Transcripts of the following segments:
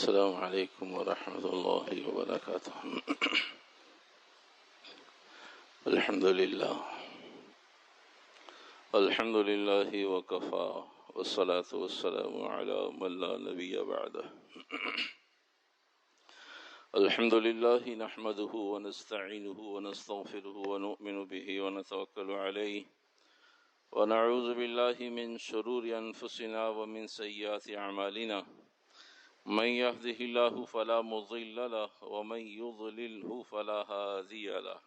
السلام علیکم ورحمۃ اللہ وبرکاتہ۔ الحمد للہ وکفا والصلاة والسلام علی من لا نبی بعدہ۔ الحمد للہ نحمده ونستعینه ونستغفره ونؤمن به ونتوکل علیہ ونعوذ باللہ من شرور انفسنا ومن سیئات اعمالنا، من يهده الله فلا مضل له ومن يضلله فلا هادي له،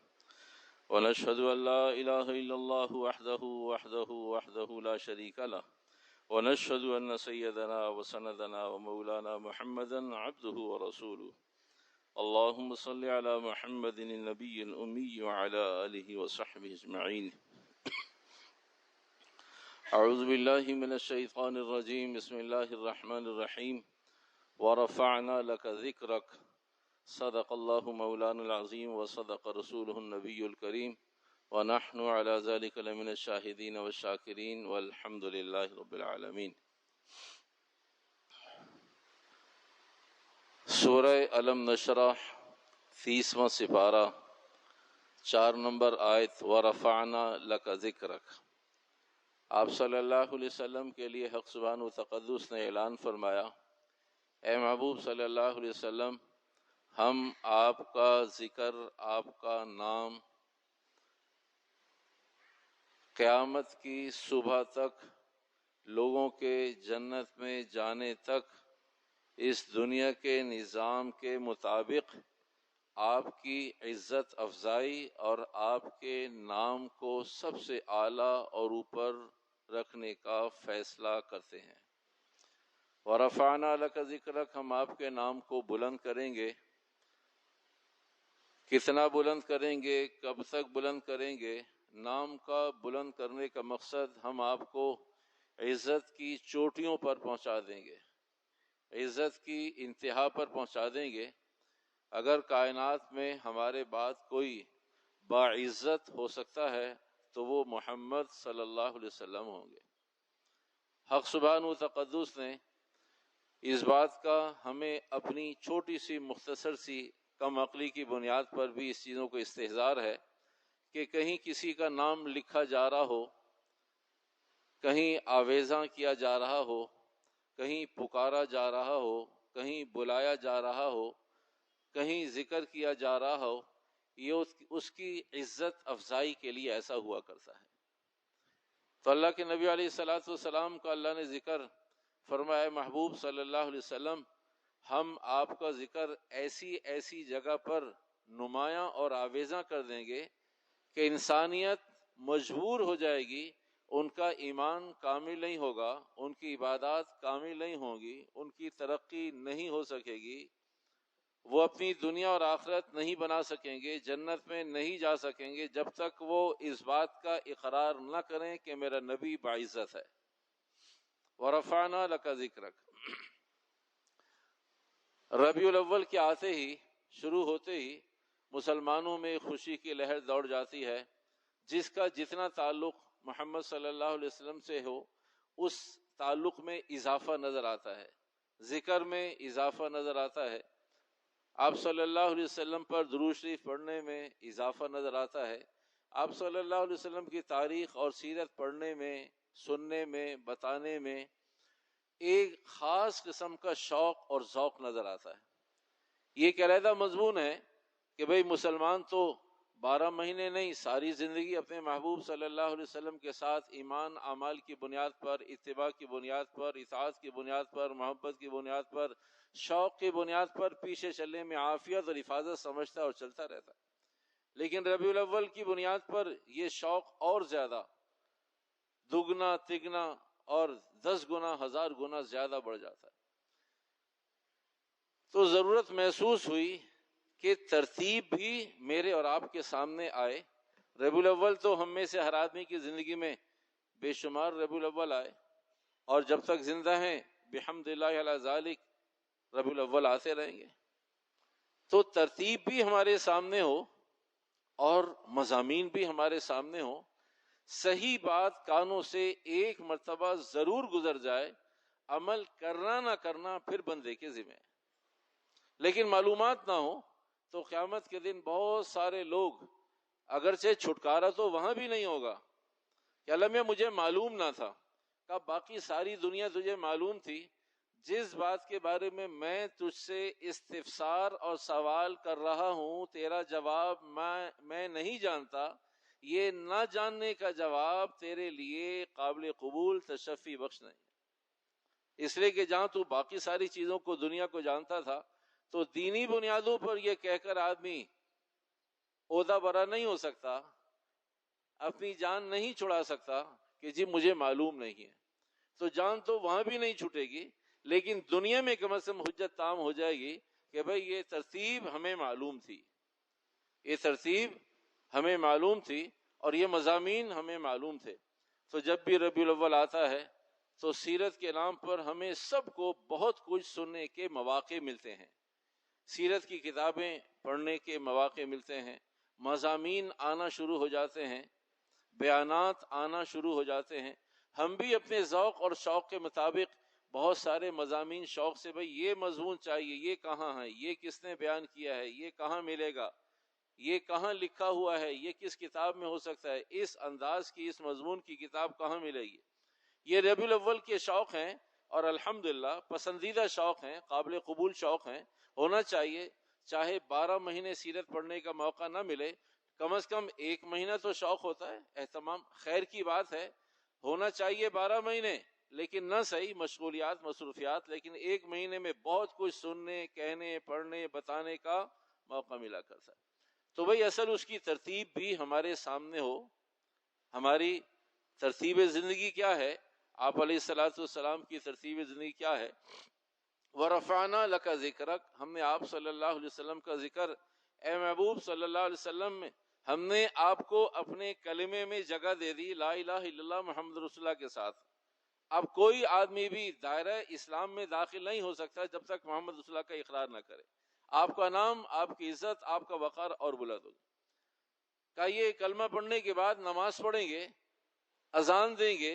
ونشهد أن لا إله إلا الله وحده لا شريك له، ونشهد أن سيدنا وسندنا ومولانا محمدا عبده ورسوله، اللهم صل على محمد النبي الأمي وعلى آله وصحبه أجمعين۔ أعوذ بالله من الشيطان الرجيم، بسم الله الرحمن الرحيم، ورفعنا لك ذكرك، صدق الله مولانا العظيم وصدق رسوله النبي الكريم، ونحن على ذلك لمن الشاهدين والشاكرين والحمد لله رب العالمين۔ سورہ علم نشرح 30واں سپارہ 4 نمبر آیت، ورفعنا لك ذکرک۔ آپ صلی اللہ علیہ وسلم کے لیے حق سبحانہ وتقدس نے اعلان فرمایا، اے محبوب صلی اللہ علیہ وسلم، ہم آپ کا ذکر، آپ کا نام قیامت کی صبح تک، لوگوں کے جنت میں جانے تک، اس دنیا کے نظام کے مطابق آپ کی عزت افزائی اور آپ کے نام کو سب سے اعلیٰ اور اوپر رکھنے کا فیصلہ کرتے ہیں۔ وَرَفَعْنَا لَكَ ذِكْرَكَ، ہم آپ کے نام کو بلند کریں گے۔ کتنا بلند کریں گے، کب تک بلند کریں گے؟ نام کا بلند کرنے کا مقصد ہم آپ کو عزت کی چوٹیوں پر پہنچا دیں گے، عزت کی انتہا پر پہنچا دیں گے۔ اگر کائنات میں ہمارے بعد کوئی باعزت ہو سکتا ہے تو وہ محمد صلی اللہ علیہ وسلم ہوں گے۔ حق سبحانہ وتقدس نے اس بات کا ہمیں اپنی چھوٹی سی مختصر سی کم عقلی کی بنیاد پر بھی اس چیزوں کو استحضار ہے کہ کہیں کسی کا نام لکھا جا رہا ہو، کہیں آویزاں کیا جا رہا ہو، کہیں پکارا جا رہا ہو، کہیں بلایا جا رہا ہو، کہیں ذکر کیا جا رہا ہو، یہ اس کی عزت افزائی کے لیے ایسا ہوا کرتا ہے۔ تو اللہ کے نبی علیہ الصلوۃ والسلام کا اللہ نے ذکر فرمایا، محبوب صلی اللہ علیہ وسلم، ہم آپ کا ذکر ایسی جگہ پر نمایاں اور آویزاں کر دیں گے کہ انسانیت مجبور ہو جائے گی، ان کا ایمان کامل نہیں ہوگا، ان کی عبادات کامل نہیں ہوں گی، ان کی ترقی نہیں ہو سکے گی، وہ اپنی دنیا اور آخرت نہیں بنا سکیں گے، جنت میں نہیں جا سکیں گے جب تک وہ اس بات کا اقرار نہ کریں کہ میرا نبی باعزت ہے۔ وَرَفَعْنَا لَكَ ذِكْرَكَ۔ ربیع الاول کے آتے ہی، شروع ہوتے ہی مسلمانوں میں خوشی کی لہر دوڑ جاتی ہے۔ جس کا جتنا تعلق محمد صلی اللہ علیہ وسلم سے ہو، اس تعلق میں اضافہ نظر آتا ہے، ذکر میں اضافہ نظر آتا ہے، آپ صلی اللہ علیہ وسلم پر درود شریف پڑھنے میں اضافہ نظر آتا ہے، آپ صلی اللہ علیہ وسلم کی تاریخ اور سیرت پڑھنے میں، سننے میں، بتانے میں ایک خاص قسم کا شوق اور ذوق نظر آتا ہے۔ یہ ایک علیحدہ مضمون ہے کہ بھئی مسلمان تو 12 مہینے نہیں، ساری زندگی اپنے محبوب صلی اللہ علیہ وسلم کے ساتھ ایمان اعمال کی بنیاد پر، اتباع کی بنیاد پر، اطاعت کی بنیاد پر، محبت کی بنیاد پر، شوق کی بنیاد پر پیچھے چلنے میں عافیت اور حفاظت سمجھتا اور چلتا رہتا، لیکن ربیع الاول کی بنیاد پر یہ شوق اور زیادہ دگنا تگنا اور 10 گنا 1000 گنا زیادہ بڑھ جاتا ہے۔ تو ضرورت محسوس ہوئی کہ ترتیب بھی میرے اور آپ کے سامنے آئے۔ ربیع الاول تو ہم میں سے ہر آدمی کی زندگی میں بے شمار ربیع الاول آئے، اور جب تک زندہ ہیں بحمد اللہ علی ذالک ربیع الاول آتے رہیں گے۔ تو ترتیب بھی ہمارے سامنے ہو اور مضامین بھی ہمارے سامنے ہو، صحیح بات کانوں سے ایک مرتبہ ضرور گزر جائے، عمل کرنا نہ کرنا پھر بندے کے ذمہ ہے۔ لیکن معلومات نہ ہو تو قیامت کے دن بہت سارے لوگ، اگرچہ چھٹکارا تو وہاں بھی نہیں ہوگا کہ اللہ میاں مجھے معلوم نہ تھا، کہ باقی ساری دنیا تجھے معلوم تھی، جس بات کے بارے میں تجھ سے استفسار اور سوال کر رہا ہوں تیرا جواب میں نہیں جانتا، یہ نہ جاننے کا جواب تیرے لیے قابل قبول تشفی بخش نہیں، اس لیے کہ جہاں تو باقی ساری چیزوں کو دنیا کو جانتا تھا تو دینی بنیادوں پر یہ کہہ کر آدمی عہدہ برا نہیں ہو سکتا، اپنی جان نہیں چھڑا سکتا کہ جی مجھے معلوم نہیں ہے، تو جان تو وہاں بھی نہیں چھوٹے گی، لیکن دنیا میں کم از کم حجت تام ہو جائے گی کہ بھئی یہ ترتیب ہمیں معلوم تھی، یہ ترتیب ہمیں معلوم تھی اور یہ مضامین ہمیں معلوم تھے۔ تو جب بھی ربیع الاول آتا ہے تو سیرت کے نام پر ہمیں سب کو بہت کچھ سننے کے مواقع ملتے ہیں، سیرت کی کتابیں پڑھنے کے مواقع ملتے ہیں، مضامین آنا شروع ہو جاتے ہیں، بیانات آنا شروع ہو جاتے ہیں۔ ہم بھی اپنے ذوق اور شوق کے مطابق بہت سارے مضامین شوق سے، بھئی یہ مضمون چاہیے، یہ کہاں ہے، یہ کس نے بیان کیا ہے، یہ کہاں ملے گا، یہ کہاں لکھا ہوا ہے، یہ کس کتاب میں ہو سکتا ہے، اس انداز کی اس مضمون کی کتاب کہاں ملے گی۔ یہ ربیع الاول کے شوق ہیں اور الحمدللہ پسندیدہ شوق ہیں، قابل قبول شوق ہیں، ہونا چاہیے۔ چاہے 12 مہینے سیرت پڑھنے کا موقع نہ ملے، کم از کم 1 مہینہ تو شوق ہوتا ہے، اہتمام خیر کی بات ہے، ہونا چاہیے 12 مہینے، لیکن نہ صحیح مشغولیات مصروفیات، لیکن 1 مہینے میں بہت کچھ سننے، کہنے، پڑھنے، بتانے کا موقع ملا کرتا ہے۔ تو بھئی اصل اس کی ترتیب بھی ہمارے سامنے ہو، ہماری ترتیب زندگی کیا ہے، آپ علیہ الصلوۃ والسلام کی ترتیب زندگی کیا ہے۔ وَرَفَعْنَا لَكَ ذِكْرَكَ، ہم نے آپ صلی اللہ علیہ وسلم کا ذکر، اے محبوب صلی اللہ علیہ وسلم میں ہم نے آپ کو اپنے کلمے میں جگہ دے دی، لا الہ الا اللہ محمد رسول اللہ کے ساتھ۔ اب کوئی آدمی بھی دائرہ اسلام میں داخل نہیں ہو سکتا جب تک محمد رسول اللہ کا اقرار نہ کرے۔ آپ کا نام، آپ کی عزت، آپ کا وقار اور بلند ہوگا۔ کہ یہ کلمہ پڑھنے کے بعد نماز پڑھیں گے، اذان دیں گے،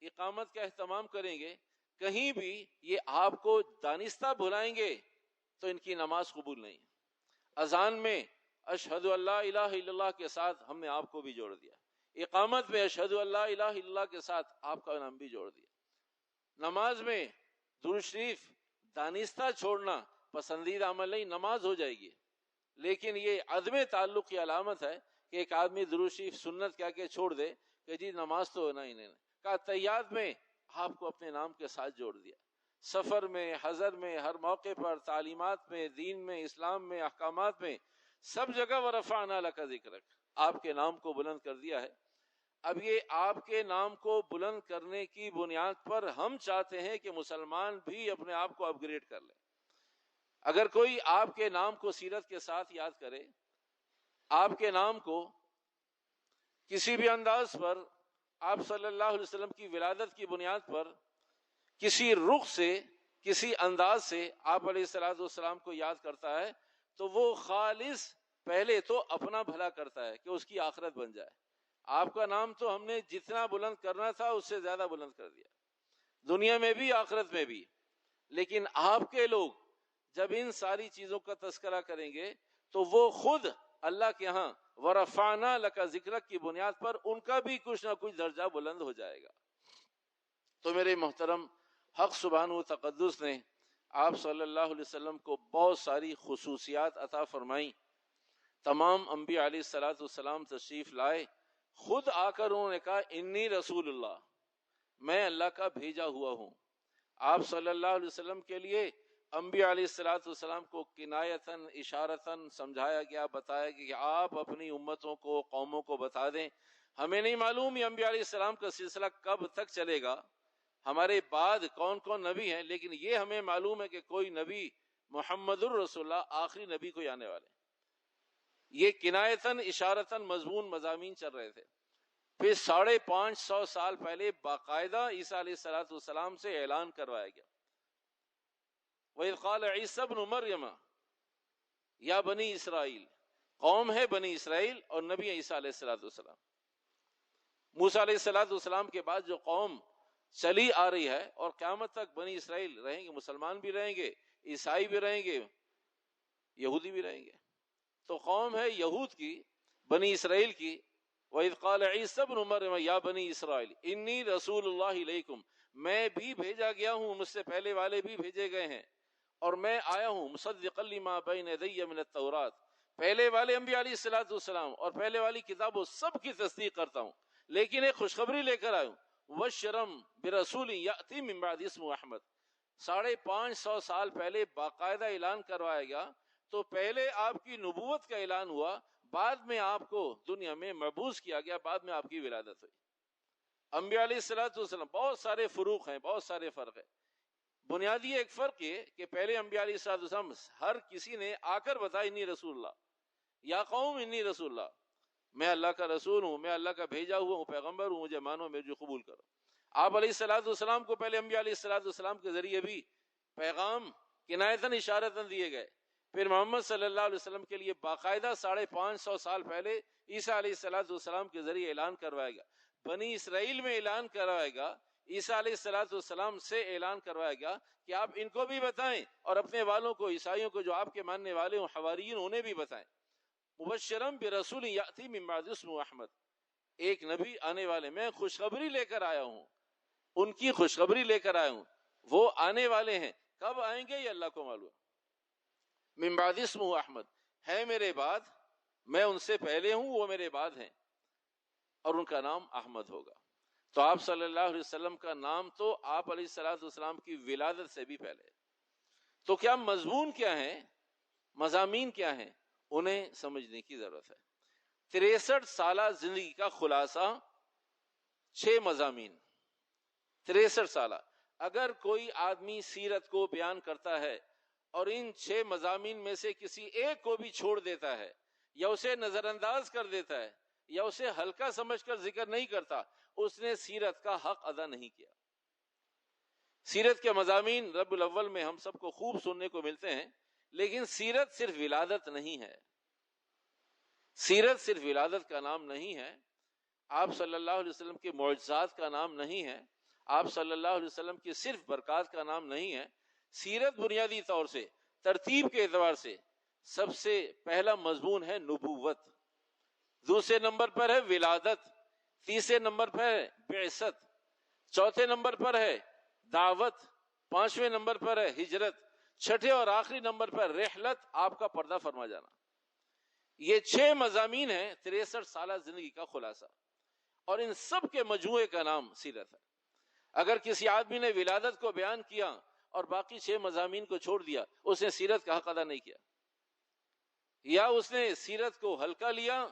اقامت کا اہتمام کریں گے، کہیں بھی یہ آپ کو دانستہ بھلائیں گے تو ان کی نماز قبول نہیں۔ اذان میں اشہد ان لا الہ الا اللہ کے ساتھ ہم نے آپ کو بھی جوڑ دیا، اقامت میں اشہد ان لا الہ الا اللہ کے ساتھ آپ کا نام بھی جوڑ دیا۔ نماز میں درود شریف دانستہ چھوڑنا پسندیدہ عمل نہیں، نماز ہو جائے گی، لیکن یہ عدم تعلق کی علامت ہے کہ ایک آدمی درود شریف سنت کہہ کے چھوڑ دے کہ جی نماز تو ہونا ہی نہیں۔ کہا تحیات میں آپ کو اپنے نام کے ساتھ جوڑ دیا، سفر میں، حضر میں، ہر موقع پر، تعلیمات میں، دین میں، اسلام میں، احکامات میں، سب جگہ وَرَفَعْنَا لَكَ ذِكْرَكَ، آپ کے نام کو بلند کر دیا ہے۔ اب یہ آپ کے نام کو بلند کرنے کی بنیاد پر ہم چاہتے ہیں کہ مسلمان بھی اپنے آپ کو اپ گریڈ کر لے۔ اگر کوئی آپ کے نام کو سیرت کے ساتھ یاد کرے، آپ کے نام کو کسی بھی انداز پر، آپ صلی اللہ علیہ وسلم کی ولادت کی بنیاد پر کسی رخ سے، کسی انداز سے آپ علیہ الصلوۃ والسلام کو یاد کرتا ہے تو وہ خالص پہلے تو اپنا بھلا کرتا ہے کہ اس کی آخرت بن جائے۔ آپ کا نام تو ہم نے جتنا بلند کرنا تھا اس سے زیادہ بلند کر دیا، دنیا میں بھی آخرت میں بھی۔ لیکن آپ کے لوگ جب ان ساری چیزوں کا تذکرہ کریں گے تو وہ خود اللہ کے ہاں وَرَفَعْنَا لَكَ ذِكْرَكَ کی بنیاد پر ان کا بھی کچھ نہ کچھ درجہ بلند ہو جائے گا۔ تو میرے محترم، حق سبحانہ و تقدس نے آپ صلی اللہ علیہ وسلم کو بہت ساری خصوصیات عطا فرمائیں۔ تمام انبیاء علیہ الصلوۃ والسلام تشریف لائے، خود آ کر انہوں نے کہا انی رسول اللہ، میں اللہ کا بھیجا ہوا ہوں۔ آپ صلی اللہ علیہ وسلم کے لیے انبیاء علیہ الصلوۃ والسلام کو کنایتاً، اشارتاً سمجھایا گیا، بتایا گیا کہ آپ اپنی امتوں کو، قوموں کو بتا دیں۔ ہمیں نہیں معلوم یہ انبیاء علیہ السلام کا سلسلہ کب تک چلے گا، ہمارے بعد کون کون نبی ہیں، لیکن یہ ہمیں معلوم ہے کہ کوئی نبی محمد الرسول اللہ آخری نبی کو آنے والے۔ یہ کنایتاً، اشارتاً مضمون مضامین چل رہے تھے۔ پھر 550 سال پہلے باقاعدہ عیسیٰ علیہ الصلوۃ والسلام سے اعلان کروایا گیا، وَإِذْ قَالَ عِيسَى ابْنُ مَرْيَمَ یا بنی اسرائیل، قوم ہے بنی اسرائیل اور نبی عیسیٰ علیہ الصلوۃ والسلام۔ موسیٰ علیہ الصلوۃ والسلام کے بعد جو قوم چلی آ رہی ہے اور قیامت تک بنی اسرائیل رہیں گے، مسلمان بھی رہیں گے، عیسائی بھی رہیں گے، یہودی بھی رہیں گے. تو قوم ہے یہود کی، بنی اسرائیل کی. وَإِذْ قَالَ عِيسَى ابْنُ مَرْيَمَ يَا بَنِي إِسْرَائِيلَ إِنِّي رَسُولُ اللَّهِ إِلَيْكُمْ، میں بھی بھیجا گیا ہوں، مجھ سے پہلے والے بھی بھیجے گئے ہیں، اور میں آیا ہوں مصدقا لما بین یدی من التورات، پہلے والے انبیاء علیہ الصلوۃ والسلام اور پہلے والی کتابوں سب کی تصدیق کرتا ہوں، لیکن ایک خوشخبری لے کر آیا ہوں. وَبَشِّرًا بِرَسُولٍ يَأْتِي مِن بَعْدِهِ اسْمُهُ أَحْمَدُ، 550 سال پہلے باقاعدہ اعلان کروایا گیا. تو پہلے آپ کی نبوت کا اعلان ہوا، بعد میں آپ کو دنیا میں مبعوث کیا گیا، بعد میں آپ کی ولادت ہوئی. انبیاء علیہ الصلوۃ والسلام بہت سارے فروق ہیں، بہت سارے فرق ہیں. بنیادی ایک فرق یہ کہ پہلے انبیاء علیہ الصلوۃ والسلام ہر کسی نے آ کر بتایا انی رسول اللہ، یا قوم انی رسول اللہ، میں اللہ کا رسول ہوں، میں اللہ کا بھیجا ہوا ہوں، پیغمبر ہوں، مجھے مانو، مجھے قبول کرو. آپ علیہ الصلوۃ والسلام کو پہلے انبیاء علیہ الصلوۃ والسلام کے ذریعے بھی پیغام کنایتاً اشارتاً دیے گئے. پھر محمد صلی اللہ علیہ وسلم کے لیے باقاعدہ 550 سال پہلے عیسیٰ علیہ الصلوۃ والسلام کے ذریعے اعلان کروائے گا. بنی اسرائیل میں اعلان کروائے گا، عیسیٰ علیہ الصلوۃ والسلام سے اعلان کروائے گا کہ آپ ان کو بھی بتائیں، اور اپنے والوں کو، عیسائیوں کو جو آپ کے ماننے والے ہوں، حواریین، انہیں بھی بتائیں. مبشرا برسول یاتی من بعد اسمہ احمد، ایک نبی آنے والے، میں خوشخبری لے کر آیا ہوں، ان کی خوشخبری لے کر آیا ہوں. وہ آنے والے ہیں، کب آئیں گے یہ اللہ کو معلوم. من بعد اسمہ احمد، ہے میرے بعد، میں ان سے پہلے ہوں، وہ میرے بعد ہیں، اور ان کا نام احمد ہوگا. تو آپ صلی اللہ علیہ وسلم کا نام تو آپ علیہ الصلوۃ والسلام کی ولادت سے بھی پہلے. تو کیا مضمون کیا ہے، مضامین کیا ہیں، انہیں سمجھنے کی ضرورت ہے. 63 سالہ زندگی کا خلاصہ، 6 مضامین. 63 سالہ. اگر کوئی آدمی سیرت کو بیان کرتا ہے اور ان 6 مضامین میں سے کسی ایک کو بھی چھوڑ دیتا ہے، یا اسے نظر انداز کر دیتا ہے، یا اسے ہلکا سمجھ کر ذکر نہیں کرتا، اس نے سیرت کا حق ادا نہیں کیا. سیرت کے مضامین ربیع الاول میں ہم سب کو خوب سننے کو ملتے ہیں، لیکن سیرت صرف ولادت نہیں ہے. سیرت صرف ولادت کا نام نہیں ہے، آپ صلی اللہ علیہ وسلم کے معجزات کا نام نہیں ہے، آپ صلی اللہ علیہ وسلم کی صرف برکات کا نام نہیں ہے. سیرت بنیادی طور سے، ترتیب کے اعتبار سے، سب سے پہلا مضمون ہے نبوت، دوسرے نمبر پر ہے ولادت، تیسرے نمبر پر ہے بعثت، چوتھے نمبر پر ہے دعوت، پانچویں نمبر پر ہے ہجرت، چھٹے اور آخری نمبر پر رحلت، آپ کا پردہ فرما جانا. یہ 6 مضامین ہیں 63 سالہ زندگی کا خلاصہ، اور ان سب کے مجموعے کا نام سیرت ہے. اگر کسی آدمی نے ولادت کو بیان کیا اور باقی 6 مضامین کو چھوڑ دیا، اس نے سیرت کا حق ادا نہیں کیا، یا اس نے سیرت کو ہلکا لیا،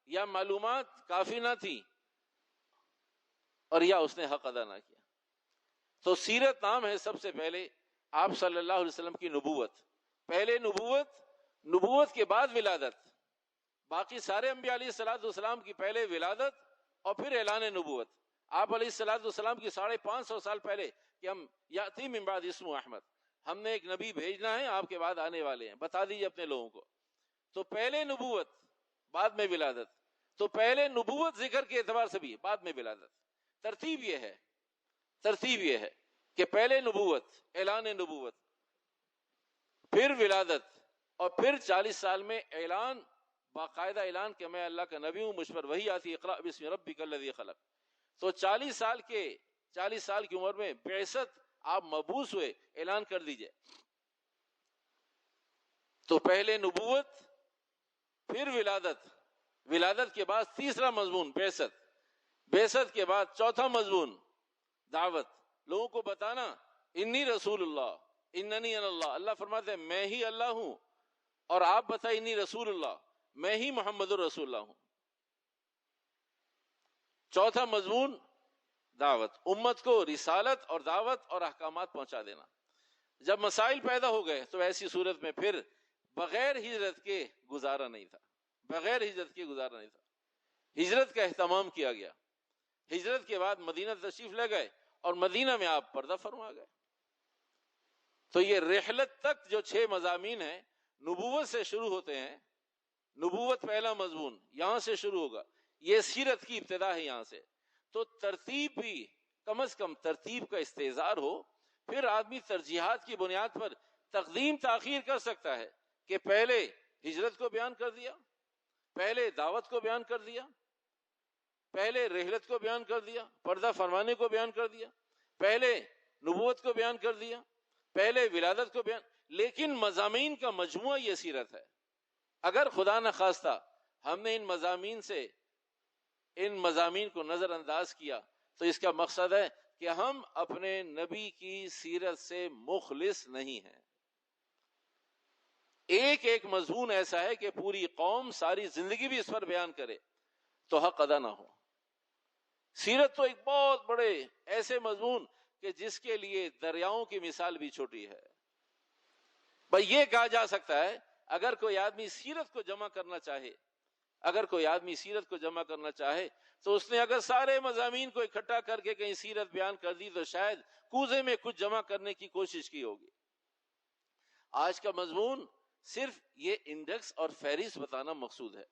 یا معلومات کافی نہ تھی، اور یا اس نے حق ادا نہ کیا. تو سیرت نام ہے سب سے پہلے آپ صلی اللہ علیہ وسلم کی نبوت. پہلے نبوت، نبوت کے بعد ولادت. باقی سارے انبیاء علیہ الصلوۃ والسلام کی پہلے ولادت اور پھر اعلان نبوت. آپ علیہ الصلوۃ والسلام کی 550 سال پہلے کہ ہم یاتی من بعد اسمہ احمد، ہم نے ایک نبی بھیجنا ہے، آپ کے بعد آنے والے ہیں، بتا دیجیے اپنے لوگوں کو. تو پہلے نبوت، بعد میں ولادت. تو پہلے نبوت ذکر کے اعتبار سے بھی، بعد میں ولادت. ترتیب یہ ہے کہ پہلے نبوت، اعلان نبوت، پھر ولادت، اور پھر 40 سال میں اعلان، باقاعدہ اعلان کہ میں اللہ کا نبی ہوں، مجھ پر وحی آتی، اقرأ باسم ربک الذی خلق. تو 40 سال کی عمر میں بعثت، آپ مبعوث ہوئے، اعلان کر دیجئے. تو پہلے نبوت، پھر ولادت، ولادت کے بعد تیسرا مضمون بعثت، بعثت کے بعد چوتھا مضمون دعوت، لوگوں کو بتانا انی رسول اللہ، اننی انا اللہ. اللہ فرماتے ہیں میں ہی اللہ ہوں، اور آپ بتائیں انی رسول اللہ، میں ہی محمد الرسول اللہ ہوں. چوتھا مضمون دعوت، امت کو رسالت اور دعوت اور احکامات پہنچا دینا. جب مسائل پیدا ہو گئے تو ایسی صورت میں پھر بغیر ہجرت کے گزارا نہیں تھا، بغیر ہجرت کے گزارا نہیں تھا. ہجرت کا اہتمام کیا گیا. ہجرت کے بعد مدینہ تشریف لے گئے، اور مدینہ میں آپ پردہ فرما گئے. تو یہ رحلت تک جو 6 مضامین ہیں، نبوت سے شروع ہوتے ہیں. نبوت پہلا مضمون یہاں سے شروع ہوگا، یہ سیرت کی ابتدا ہے یہاں سے. تو ترتیب بھی، کم از کم ترتیب کا استحضار ہو. پھر آدمی ترجیحات کی بنیاد پر تقدیم تاخیر کر سکتا ہے، کہ پہلے ہجرت کو بیان کر دیا، پہلے دعوت کو بیان کر دیا، پہلے رحلت کو بیان کر دیا، پردہ فرمانے کو بیان کر دیا، پہلے نبوت کو بیان کر دیا، پہلے ولادت کو بیان، لیکن مضامین کا مجموعہ یہ سیرت ہے۔ اگر خدا نخواستہ ہم نے ان مضامین کو نظر انداز کیا تو اس کا مقصد ہے کہ ہم اپنے نبی کی سیرت سے مخلص نہیں ہیں۔ ایک ایک مضمون ایسا ہے کہ پوری قوم ساری زندگی بھی اس پر بیان کرے تو حق ادا نہ ہو۔ سیرت تو ایک بہت بڑے ایسے مضمون کہ جس کے لیے دریاؤں کی مثال بھی چھوٹی ہے۔ بھئی یہ کہا جا سکتا ہے اگر کوئی آدمی سیرت کو جمع کرنا چاہے تو اس نے اگر سارے مضامین کو اکٹھا کر کے کہیں سیرت بیان کر دی تو شاید کوزے میں کچھ جمع کرنے کی کوشش کی ہوگی۔ آج کا مضمون صرف یہ انڈیکس اور فہرست بتانا مقصود ہے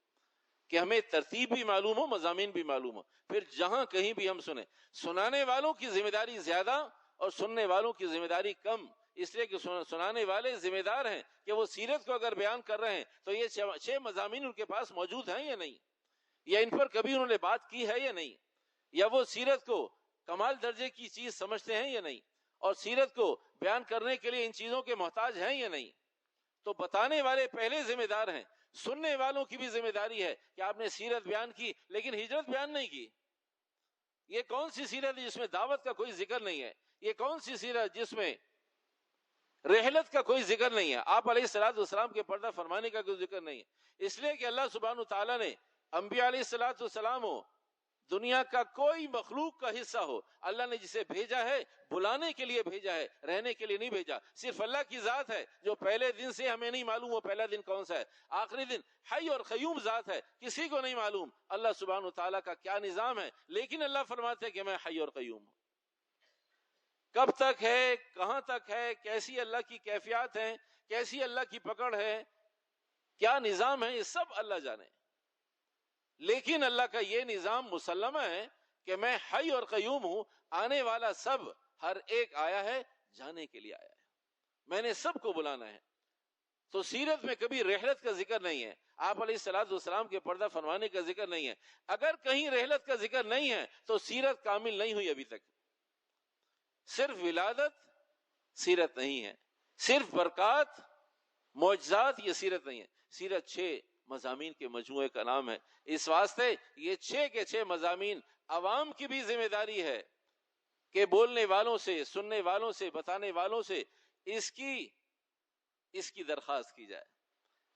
کہ ہمیں ترتیب بھی معلوم ہو، مضامین بھی معلوم ہو، پھر جہاں کہیں بھی ہم سنیں، سنانے والوں کی ذمہ داری زیادہ اور سننے والوں کی ذمہ داری کم، اس لیے کہ سنانے والے ذمہ دار ہیں کہ وہ سیرت کو اگر بیان کر رہے ہیں تو یہ 6 مضامین ان کے پاس موجود ہیں یا نہیں، یا ان پر کبھی انہوں نے بات کی ہے یا نہیں، یا وہ سیرت کو کمال درجے کی چیز سمجھتے ہیں یا نہیں، اور سیرت کو بیان کرنے کے لیے ان چیزوں کے محتاج ہیں یا نہیں۔ تو بتانے والے پہلے ذمہ دار ہیں، سننے والوں کی بھی ذمہ داری ہے کہ آپ نے سیرت بیان کی لیکن ہجرت بیان نہیں کی۔ یہ کون سی سیرت ہے جس میں دعوت کا کوئی ذکر نہیں ہے؟ یہ کون سی سیرت جس میں رحلت کا کوئی ذکر نہیں ہے؟ آپ علیہ الصلوۃ والسلام کے پردہ فرمانے کا کوئی ذکر نہیں ہے، اس لیے کہ اللہ سبحانہ تعالیٰ نے انبیاء علیہ الصلوۃ والسلام ہو، دنیا کا کوئی مخلوق کا حصہ ہو، اللہ نے جسے بھیجا ہے بلانے کے لیے بھیجا ہے، رہنے کے لیے نہیں بھیجا۔ صرف اللہ کی ذات ہے جو پہلے دن سے ہمیں نہیں معلوم وہ پہلا دن کون سا ہے، آخری دن حی اور قیوم ذات ہے، کسی کو نہیں معلوم اللہ سبحانہ وتعالیٰ کا کیا نظام ہے، لیکن اللہ فرماتے ہیں کہ میں حی اور قیوم ہوں۔ کب تک ہے، کہاں تک ہے، کیسی اللہ کی کیفیات ہیں، کیسی اللہ کی پکڑ ہے، کیا نظام ہے، یہ سب اللہ جانے، لیکن اللہ کا یہ نظام مسلمہ ہے کہ میں حی اور قیوم ہوں، آنے والا سب ہر ایک آیا ہے جانے کے لیے آیا ہے، میں نے سب کو بلانا ہے۔ تو سیرت میں کبھی رحلت کا ذکر نہیں ہے، آپ علیہ الصلوۃ والسلام کے پردہ فرمانے کا ذکر نہیں ہے۔ اگر کہیں رحلت کا ذکر نہیں ہے تو سیرت کامل نہیں ہوئی ابھی تک۔ صرف ولادت سیرت نہیں ہے، صرف برکات معجزات یہ سیرت نہیں ہے۔ سیرت 6 مضامین کے مجموعے کا نام ہے، اس واسطے یہ 6 کے 6 مضامین عوام کی بھی ذمہ داری ہے کہ بولنے والوں سے، سننے والوں سے، بتانے والوں سے اس کی درخواست کی جائے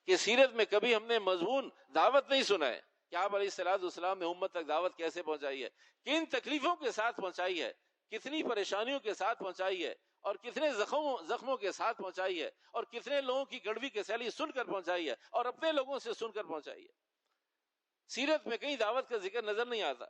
کہ سیرت میں کبھی ہم نے مضمون دعوت نہیں سنا ہے کہ آپ علیہ الصلوۃ والسلام نے امت تک دعوت کیسے پہنچائی ہے، کن تکلیفوں کے ساتھ پہنچائی ہے، کتنی پریشانیوں کے ساتھ پہنچائی ہے، اور کتنے زخموں کے ساتھ پہنچائی ہے، اور کتنے لوگوں کی کڑوی کے سیلی سن کر پہنچائی ہے، اور اپنے لوگوں سے سن کر پہنچائی ہے۔ سیرت میں کہیں دعوت کا ذکر نظر نہیں آتا،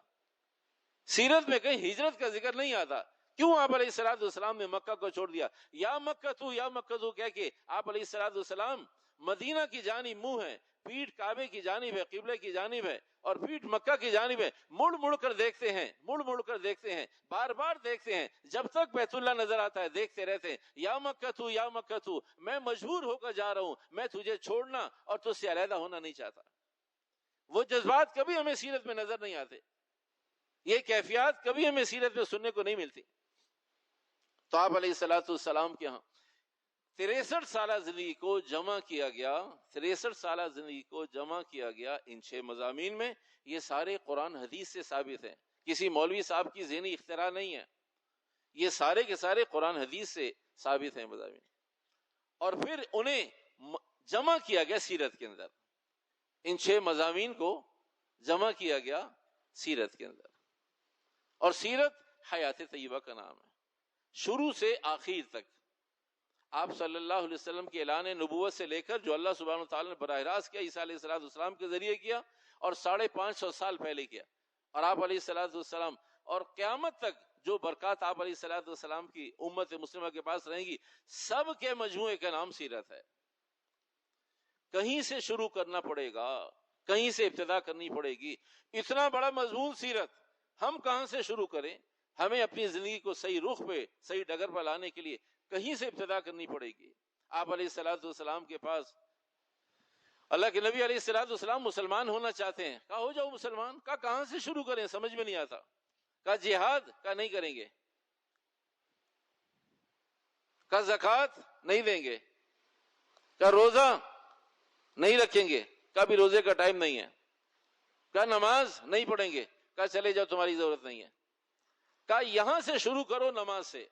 سیرت میں کہیں ہجرت کا ذکر نہیں آتا۔ کیوں آپ علیہ الصلوۃ والسلام نے مکہ کو چھوڑ دیا؟ یا مکہ تو کہہ کے آپ علیہ الصلوۃ والسلام مدینہ کی جانب منہ ہے، پیٹھ کعبے کی جانب ہے، قبلے کی جانب ہے، اور پیٹھ مکہ کی جانب ہے، مڑ مڑ کر دیکھتے ہیں، بار بار دیکھتے ہیں، جب تک بیت اللہ نظر آتا ہے دیکھتے رہتے ہیں، یا مکہ تو میں مجبور ہو کر جا رہا ہوں، میں تجھے چھوڑنا اور تجھ سے علیحدہ ہونا نہیں چاہتا۔ وہ جذبات کبھی ہمیں سیرت میں نظر نہیں آتے، یہ کیفیات کبھی ہمیں سیرت میں سننے کو نہیں ملتی۔ تو آپ علیہ الصلوۃ والسلام کے ہاں 63 سالہ زندگی کو جمع کیا گیا ان 6 مضامین میں۔ یہ سارے قرآن حدیث سے ثابت ہیں، کسی مولوی صاحب کی ذہنی اختراع نہیں ہے، یہ سارے کے سارے قرآن حدیث سے ثابت ہیں مضامین، اور پھر انہیں جمع کیا گیا سیرت کے اندر۔ ان 6 مضامین کو جمع کیا گیا سیرت کے اندر، اور سیرت حیات طیبہ کا نام ہے، شروع سے آخر تک۔ آپ صلی اللہ علیہ وسلم کے اعلان نبوت سے لے کر جو اللہ سبحانہ وتعالی نے براہ راست کیا، عیسیٰ علیہ السلام کے ذریعے کیا، اور 550 سال پہلے کیا، اور آپ علیہ السلام اور قیامت تک جو برکات آپ علیہ السلام کی امت مسلمہ کے پاس رہیں گی، سب کے مجموعے کا نام سیرت ہے۔ کہیں سے شروع کرنا پڑے گا، کہیں سے ابتدا کرنی پڑے گی۔ اتنا بڑا مضمون سیرت ہم کہاں سے شروع کریں؟ ہمیں اپنی زندگی کو صحیح رخ پہ، صحیح ڈگر پر لانے کے لیے کہیں سے ابتدا کرنی پڑے گی۔ آپ علیہ السلام کے پاس اللہ کے نبی علیہ الصلوۃ والسلام مسلمان ہونا چاہتے ہیں، کہا ہو جاؤ مسلمان، کہا کہاں سے شروع کریں، سمجھ میں نہیں آتا، کہا جہاد، کہا نہیں کریں گے، کہا زکوٰۃ نہیں دیں گے، کہا روزہ نہیں رکھیں گے، کہا بھی روزے کا ٹائم نہیں ہے، کہا نماز نہیں پڑھیں گے، کہا چلے جاؤ تمہاری ضرورت نہیں ہے، کہا یہاں سے شروع کرو نماز سے،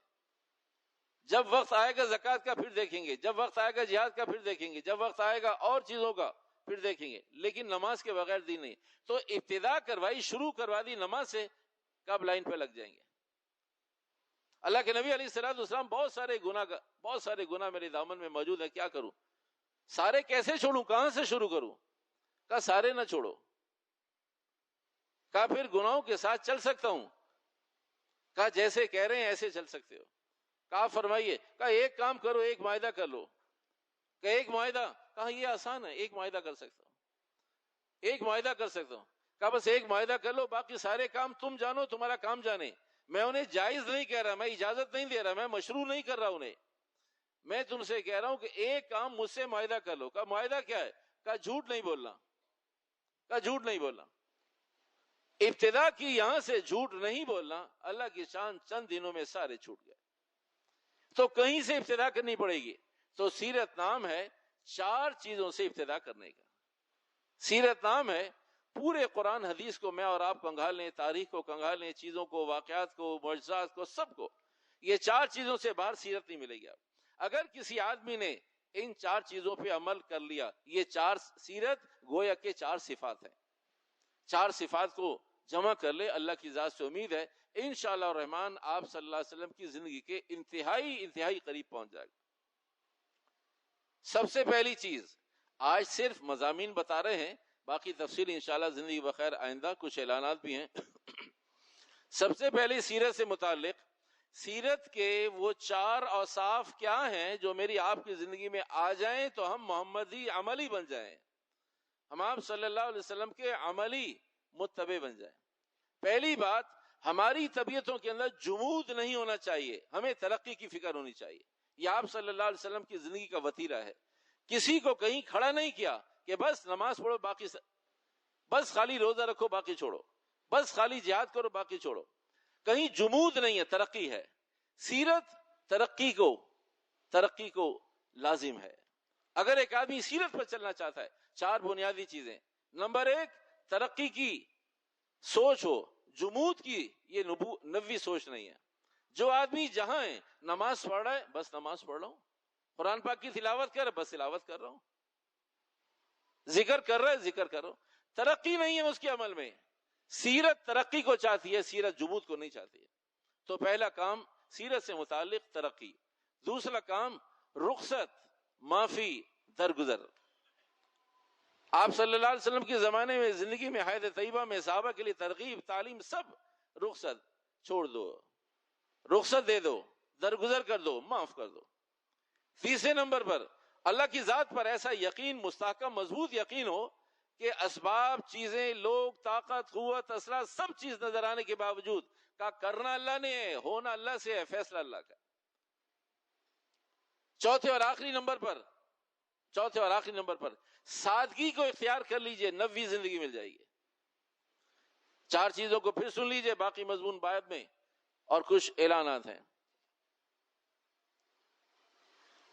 جب وقت آئے گا زکوٰۃ کا پھر دیکھیں گے، جب وقت آئے گا جہاد کا پھر دیکھیں گے، جب وقت آئے گا اور چیزوں کا پھر دیکھیں گے، لیکن نماز کے بغیر دین نہیں۔ تو ابتدا کروائی، شروع کروا دی نماز سے، کب لائن پہ لگ جائیں گے۔ اللہ کے نبی علیہ الصلوۃ والسلام بہت سارے گناہ میرے دامن میں موجود ہے، کیا کروں، سارے کیسے چھوڑوں، کہاں سے شروع کروں، کہا سارے نہ چھوڑو، کہا پھر گناہوں کے ساتھ چل سکتا ہوں، کہا جیسے کہہ رہے ہیں ایسے چل سکتے ہو، کہا فرمائیے، کہا ایک کام کرو، ایک معاہدہ کر لو، کہ ایک معاہدہ، کہا یہ آسان ہے، ایک معاہدہ کر سکتا ہوں، ایک معاہدہ کر سکتا ہوں، کہا بس ایک معاہدہ کر لو، باقی سارے کام تم جانو، تمہارا کام جانے، میں انہیں جائز نہیں کہہ رہا، میں اجازت نہیں دے رہا، میں مشروع نہیں کر رہا انہیں، میں تم سے کہہ رہا ہوں کہ ایک کام مجھ سے معاہدہ کر لو۔ کہا معاہدہ کیا ہے، کہا جھوٹ نہیں بولنا، کہا جھوٹ نہیں بولنا۔ ابتدا کی یہاں سے جھوٹ نہیں بولنا، اللہ کی شان چند دنوں میں سارے چھوٹ گئے، تو کہیں سے ابتدا کرنی پڑے گی۔ تو سیرت نام ہے 4 چیزوں سے ابتدا کرنے کا، سیرت نام ہے پورے قرآن حدیث کو میں اور آپ کنگال لیں، تاریخ کو کنگال لیں، چیزوں کو، واقعات کو، معجزات کو، سب کو، یہ 4 چیزوں سے باہر سیرت نہیں ملے گی آپ۔ اگر کسی آدمی نے ان 4 چیزوں پہ عمل کر لیا، یہ 4 سیرت گویا کے 4 صفات ہیں، 4 صفات کو جمع کر لے، اللہ کی ذات سے امید ہے انشاءاللہ الرحمن آپ صلی اللہ علیہ وسلم کی زندگی کے انتہائی قریب پہنچ جائے گا۔ سب سے پہلی چیز، آج صرف مضامین بتا رہے ہیں، باقی تفصیل انشاءاللہ زندگی بخیر آئندہ کچھ اعلانات بھی ہیں۔ سب سے پہلے سیرت سے متعلق، سیرت کے وہ 4 اوصاف کیا ہیں جو میری آپ کی زندگی میں آ جائیں تو ہم محمدی عملی بن جائیں، ہم آپ صلی اللہ علیہ وسلم کے عملی متبع بن جائیں۔ پہلی بات، ہماری طبیعتوں کے اندر جمود نہیں ہونا چاہیے، ہمیں ترقی کی فکر ہونی چاہیے۔ یہ آپ صلی اللہ علیہ وسلم کی زندگی کا وتیرہ ہے، کسی کو کہیں کھڑا نہیں کیا کہ بس نماز پڑھو باقی بس خالی روزہ رکھو باقی چھوڑو، بس خالی جہاد کرو باقی چھوڑو، کہیں جمود نہیں ہے، ترقی ہے۔ سیرت ترقی کو لازم ہے۔ اگر ایک آدمی سیرت پر چلنا چاہتا ہے، 4 بنیادی چیزیں، نمبر 1 ترقی کی سوچ ہو، جمود کی یہ نبوی سوچ نہیں ہے۔ جو آدمی جہاں ہے، نماز پڑھ رہا ہے بس نماز پڑھ رہا ہوں، قرآن پاک کی تلاوت کر رہا ہے بس تلاوت کر رہا ہوں، ذکر کر رہا ہے ذکر کر رہا ہوں، ترقی نہیں ہے اس کے عمل میں۔ سیرت ترقی کو چاہتی ہے، سیرت جمود کو نہیں چاہتی ہے۔ تو پہلا کام سیرت سے متعلق ترقی۔ دوسرا کام رخصت، معافی، درگزر۔ آپ صلی اللہ علیہ وسلم کے زمانے میں زندگی میں حیات طیبہ میں صحابہ کے لیے ترغیب، تعلیم، سب رخصت چھوڑ دو، رخصت دے دو، درگزر کر دو، معاف کر دو۔ تیسرے نمبر پر اللہ کی ذات پر ایسا یقین، مستحکم مضبوط یقین ہو کہ اسباب، چیزیں، لوگ، طاقت، قوت، اسرار، سب چیز نظر آنے کے باوجود کا کرنا اللہ نے ہے، ہونا اللہ سے ہے، فیصلہ اللہ کا۔ چوتھے اور آخری نمبر پر سادگی کو اختیار کر لیجئے، نبوی زندگی مل جائے گی۔ 4 چیزوں کو پھر سن لیجئے، باقی مضمون بعد میں، اور کچھ اعلانات ہیں۔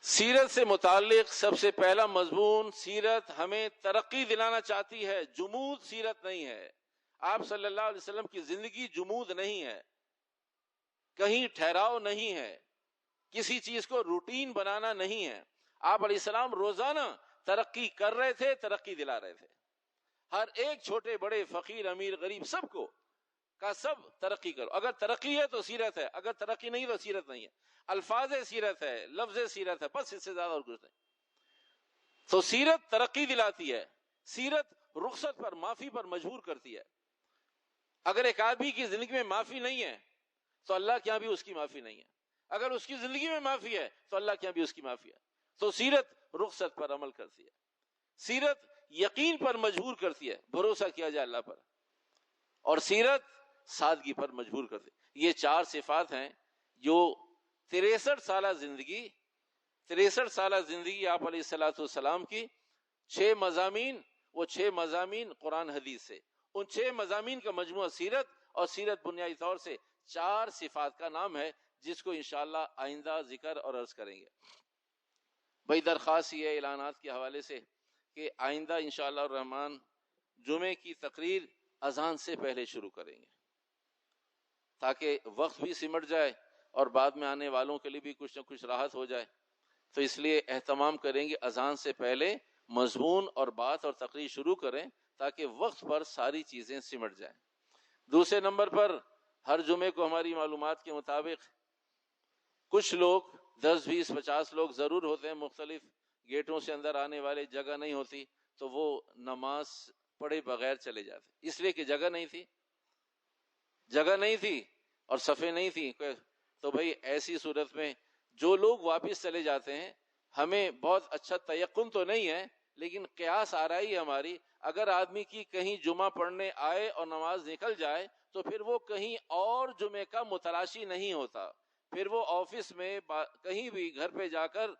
سیرت سے متعلق سب سے پہلا مضمون، سیرت ہمیں ترقی دلانا چاہتی ہے، جمود سیرت نہیں ہے۔ آپ صلی اللہ علیہ وسلم کی زندگی جمود نہیں ہے، کہیں ٹھہراؤ نہیں ہے، کسی چیز کو روٹین بنانا نہیں ہے۔ آپ علیہ السلام روزانہ ترقی کر رہے تھے، ترقی دلا رہے تھے، ہر ایک چھوٹے بڑے، فقیر امیر غریب، سب کو کا سب ترقی کرو۔ اگر ترقی ہے تو سیرت ہے، اگر ترقی نہیں تو سیرت نہیں ہے۔ الفاظ سیرت ہے، لفظ سیرت ہے، بس اس سے زیادہ اور کچھ نہیں۔ تو سیرت ترقی دلاتی ہے، سیرت رخصت پر، معافی پر مجبور کرتی ہے۔ اگر ایک آدمی کی زندگی میں معافی نہیں ہے تو اللہ کے یہاں بھی اس کی معافی نہیں ہے، اگر اس کی زندگی میں معافی ہے تو اللہ کے یہاں بھی اس کی معافی ہے۔ تو سیرت رخصت پر عمل کرتی ہے، سیرت یقین پر مجبور کرتی ہے، بھروسہ کیا جائے اللہ پر، اور سیرت سادگی پر مجبور کرتی ہے۔ یہ 4 صفات ہیں جو 63 سالہ زندگی آپ علیہ الصلوۃ والسلام کی 6 مضامین، وہ 6 مضامین قرآن حدیث سے، ان 6 مضامین کا مجموعہ سیرت، اور سیرت بنیادی طور سے 4 صفات کا نام ہے، جس کو انشاءاللہ آئندہ ذکر اور عرض کریں گے۔ بھائی درخواست یہ اعلانات کے حوالے سے کہ آئندہ انشاءاللہ الرحمن جمعے کی تقریر اذان سے پہلے شروع کریں گے، تاکہ وقت بھی سمٹ جائے اور بعد میں آنے والوں کے لیے بھی کچھ نہ کچھ راحت ہو جائے۔ تو اس لیے اہتمام کریں گے اذان سے پہلے مضمون اور بات اور تقریر شروع کریں، تاکہ وقت پر ساری چیزیں سمٹ جائیں۔ دوسرے نمبر پر ہر جمعے کو ہماری معلومات کے مطابق کچھ لوگ 10 20 50 لوگ ضرور ہوتے ہیں، مختلف گیٹوں سے اندر آنے والے، جگہ نہیں ہوتی تو وہ نماز پڑھے بغیر چلے جاتے، اس لیے کہ جگہ نہیں تھی اور صفیں نہیں تھی۔ تو بھائی ایسی صورت میں جو لوگ واپس چلے جاتے ہیں، ہمیں بہت اچھا تیقن تو نہیں ہے، لیکن قیاس آ رہی ہے ہماری، اگر آدمی کی کہیں جمعہ پڑھنے آئے اور نماز نکل جائے تو پھر وہ کہیں اور جمعے کا متلاشی نہیں ہوتا، پھر وہ آفس میں کہیں بھی گھر پہ جا کر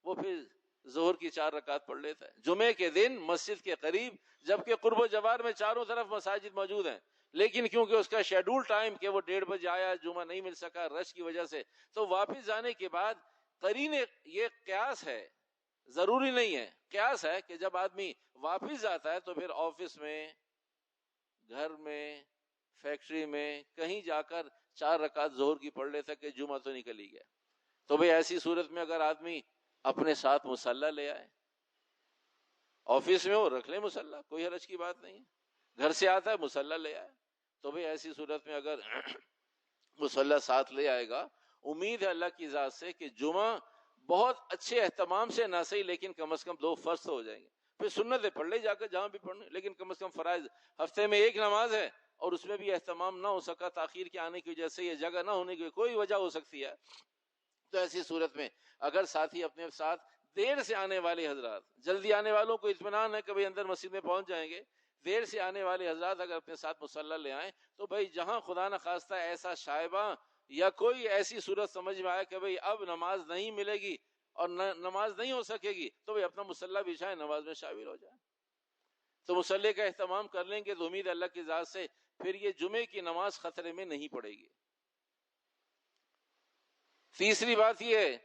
وہ پھر ظہر کی 4 رکعت پڑھ لیتا ہے جمعے کے دن مسجد کے قریب، جبکہ قرب و جوار میں چاروں طرف مساجد موجود ہیں، لیکن کیونکہ اس کا شیڈول ٹائم کہ وہ 1:30 بجے آیا، جمعہ نہیں مل سکا رش کی وجہ سے، تو واپس جانے کے بعد قرین یہ قیاس ہے، ضروری نہیں ہے، قیاس ہے کہ جب آدمی واپس جاتا ہے تو پھر آفس میں، گھر میں، فیکٹری میں کہیں جا کر 4 رکعت ظہر کی پڑھ لیتا کہ جمعہ تو نکل ہی گیا۔ تو بھئی ایسی صورت میں اگر آدمی اپنے ساتھ مصلی لے آئے، آفس میں ہو رکھ لے مصلی، کوئی حرج کی بات نہیں ہے، گھر سے آتا ہے مصلی لے آئے، تو بھئی ایسی صورت میں اگر مصلی ساتھ لے آئے گا، امید ہے اللہ کی ذات سے کہ جمعہ بہت اچھے اہتمام سے نہ صحیح لیکن کم از کم 2 فرض ہو جائیں گے، پھر سنتیں پڑھ لے جا کر جہاں بھی پڑھنے، لیکن کم از کم فرائض ہفتے میں 1 نماز ہے اور اس میں بھی اہتمام نہ ہو سکا، تاخیر کے آنے کی وجہ سے، یہ جگہ نہ ہونے کی کوئی وجہ ہو سکتی ہے، تو ایسی صورت میں اگر ساتھی اپنے ساتھ دیر سے آنے والے حضرات، جلدی آنے والوں کو اطمینان ہے کہ بھئی اندر مسجد میں پہنچ جائیں گے، دیر سے آنے والے حضرات اگر اپنے ساتھ مصلی لے آئیں تو بھئی جہاں خدا نہ خواستہ ایسا شائبہ یا کوئی ایسی صورت سمجھ میں آئے کہ بھئی اب نماز نہیں ملے گی اور نماز نہیں ہو سکے گی، تو بھئی اپنا مصلی بچھائیں، نماز میں شامل ہو جائیں۔ تو مصلی کا اہتمام کر لیں گے تو امید اللہ کی ذات سے پھر یہ جمعے کی نماز خطرے میں نہیں پڑے گی۔ تیسری بات یہ ہے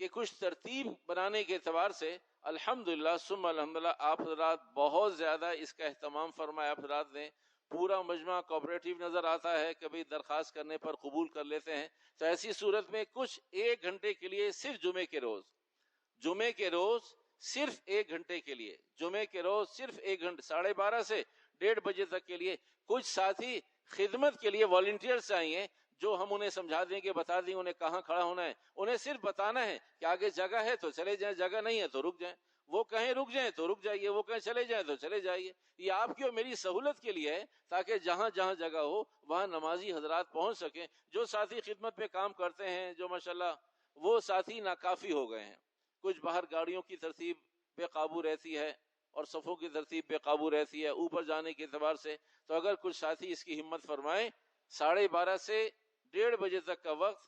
کہ کچھ ترتیب بنانے کے اعتبار سے الحمدللہ ثم الحمدللہ آپ حضرات بہت زیادہ اس کا اہتمام فرمایا، آپ حضرات نے پورا مجمع کوآپریٹیو نظر آتا ہے، کبھی درخواست کرنے پر قبول کر لیتے ہیں، تو ایسی صورت میں کچھ 1 گھنٹے کے لیے صرف جمعے کے روز صرف 1 گھنٹے کے لیے، جمعے کے روز صرف 1 گھنٹے 12:30 سے 1:30 بجے تک کے لیے کچھ ساتھی خدمت کے لیے والنٹیئر چاہیے، جو ہم انہیں سمجھا دیں گے، بتا دیں انہیں کہاں کھڑا ہونا ہے، انہیں صرف بتانا ہے کہ آگے جگہ ہے تو چلے جائیں، جگہ نہیں ہے تو رک جائیں، وہ کہیں رک جائیں تو رک جائیے، وہ کہیں چلے جائیں تو چلے جائیے۔ یہ آپ کی اور میری سہولت کے لیے ہے، تاکہ جہاں جہاں جگہ ہو وہاں نمازی حضرات پہنچ سکیں۔ جو ساتھی خدمت پہ کام کرتے ہیں، جو ماشاءاللہ وہ ساتھی ناکافی ہو گئے ہیں، کچھ باہر گاڑیوں کی ترتیب بے قابو رہتی ہے اور صفوں کی ترتیب بے قابو رہتی ہے اوپر جانے کے اعتبار سے، تو اگر کچھ ساتھی اس کی ہمت فرمائیں 12:30 سے 1:30 بجے تک کا وقت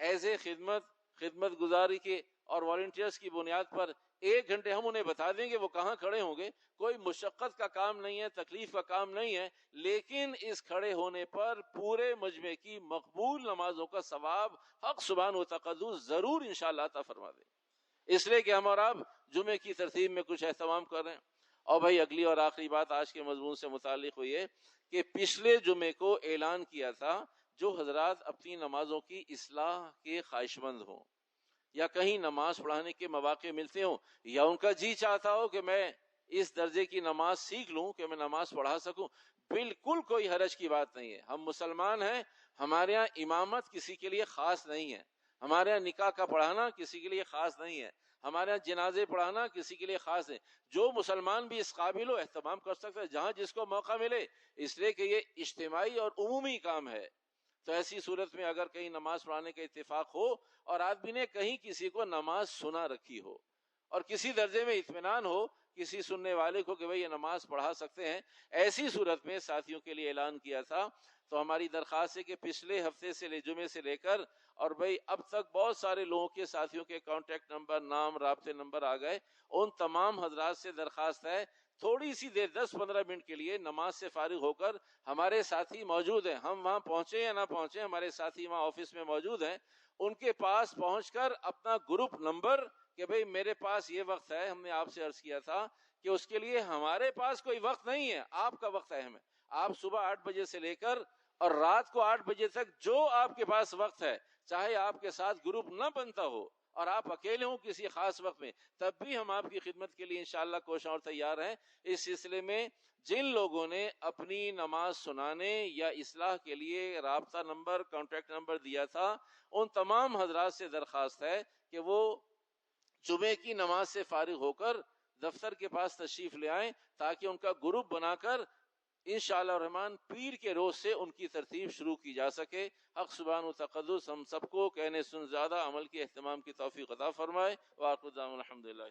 ایز اے خدمت گزاری کے اور والنٹیئرز کی بنیاد پر 1 گھنٹے ہم انہیں بتا دیں گے وہ کہاں کھڑے ہوں گے، کوئی مشقت کا کام نہیں ہے، تکلیف کا کام نہیں ہے، لیکن اس کھڑے ہونے پر پورے مجمع کی مقبول نمازوں کا ثواب حق سبحانہ و تقدس ضرور انشاءاللہ عطا فرما دے، اس لیے کہ ہم اور آپ جمعے کی ترتیب میں کچھ اہتمام کر رہے ہیں۔ اور بھائی اگلی اور آخری بات آج کے مضمون سے متعلق ہوئی ہے کہ پچھلے جمعے کو اعلان کیا تھا جو حضرات اپنی نمازوں کی اصلاح کے خواہش مند ہوں یا کہیں نماز پڑھانے کے مواقع ملتے ہوں یا ان کا جی چاہتا ہو کہ میں اس درجے کی نماز سیکھ لوں کہ میں نماز پڑھا سکوں، بالکل کوئی حرج کی بات نہیں ہے، ہم مسلمان ہیں، ہمارے ہاں امامت کسی کے لیے خاص نہیں ہے، ہمارے ہاں نکاح کا پڑھانا کسی کے لیے خاص نہیں ہے، ہمارے ہاں جنازے پڑھانا کسی کے لیے خاص ہے، جو مسلمان بھی اس قابل ہو اہتمام کر سکتا ہے جہاں جس کو موقع ملے، اس لیے کہ یہ اجتماعی اور عمومی کام ہے۔ تو ایسی صورت میں اگر کہیں نماز پڑھانے کا اتفاق ہو اور آدمی نے کہیں کسی کو نماز سنا رکھی ہو اور کسی درجے میں اطمینان ہو کسی سننے والے کو کہ بھئی یہ نماز پڑھا سکتے ہیں، ایسی صورت میں ساتھیوں کے لیے اعلان کیا تھا۔ تو ہماری درخواست ہے کہ پچھلے ہفتے سے جمعے سے لے کر اور بھئی اب تک بہت سارے لوگوں کے ساتھیوں کے کانٹیکٹ نمبر، نام، رابطے نمبر آ گئے، ان تمام حضرات سے درخواست ہے تھوڑی سی دیر 10-15 منٹ کے لیے نماز سے فارغ ہو کر، ہمارے ساتھی موجود ہیں، ہم وہاں پہنچے یا نہ پہنچے، ہمارے ساتھی وہاں آفس میں موجود ہیں، ان کے پاس پہنچ کر اپنا گروپ نمبر کہ بھئی میرے پاس یہ وقت ہے، ہم نے آپ سے عرض کیا تھا کہ اس کے لیے ہمارے پاس کوئی وقت نہیں ہے، آپ کا وقت اہم ہے۔ آپ صبح 8 بجے سے لے کر اور رات کو 8 بجے تک جو آپ کے پاس وقت ہے، چاہے آپ کے ساتھ گروپ نہ بنتا ہو اور آپ اکیلے ہوں کسی خاص وقت میں، تب بھی ہم آپ کی خدمت کے لیے انشاءاللہ کوشاں اور تیار ہیں۔ اس سلسلے میں جن لوگوں نے اپنی نماز سنانے یا اصلاح کے لیے رابطہ نمبر، کانٹیکٹ نمبر دیا تھا، ان تمام حضرات سے درخواست ہے کہ وہ جمعے کی نماز سے فارغ ہو کر دفتر کے پاس تشریف لے آئیں، تاکہ ان کا گروپ بنا کر انشاءاللہ الرحمن پیر کے روز سے ان کی ترتیب شروع کی جا سکے۔ حق سبحانہ و تقدس ہم سب کو کہنے سن زیادہ عمل کے اہتمام کی توفیق عطا فرمائے۔ وآخر دعوانا الحمدللہ۔